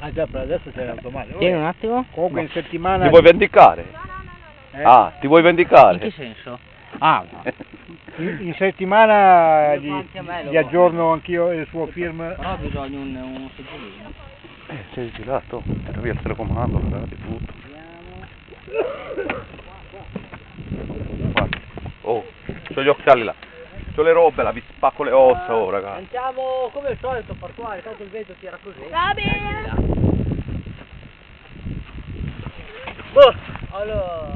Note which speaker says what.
Speaker 1: Ah già, per adesso c'è l'automatico.
Speaker 2: Tieni un attimo.
Speaker 1: Comunque in settimana...
Speaker 3: Ti vuoi vendicare? Ah, ti vuoi
Speaker 2: In che
Speaker 3: vendicare?
Speaker 2: senso? Ah,
Speaker 1: In settimana gli aggiorno anch'io il suo film.
Speaker 2: però ho bisogno un seggiolino.
Speaker 3: Sei girato, tira via il telecomando, la radio, tutto. Guarda. Oh, c'ho gli occhiali là. C'ho le robe là, vi spacco le ossa, oh ragazzi.
Speaker 2: Andiamo come al solito, portuale, tanto il vento tira così.
Speaker 4: Va bene.
Speaker 2: Allora...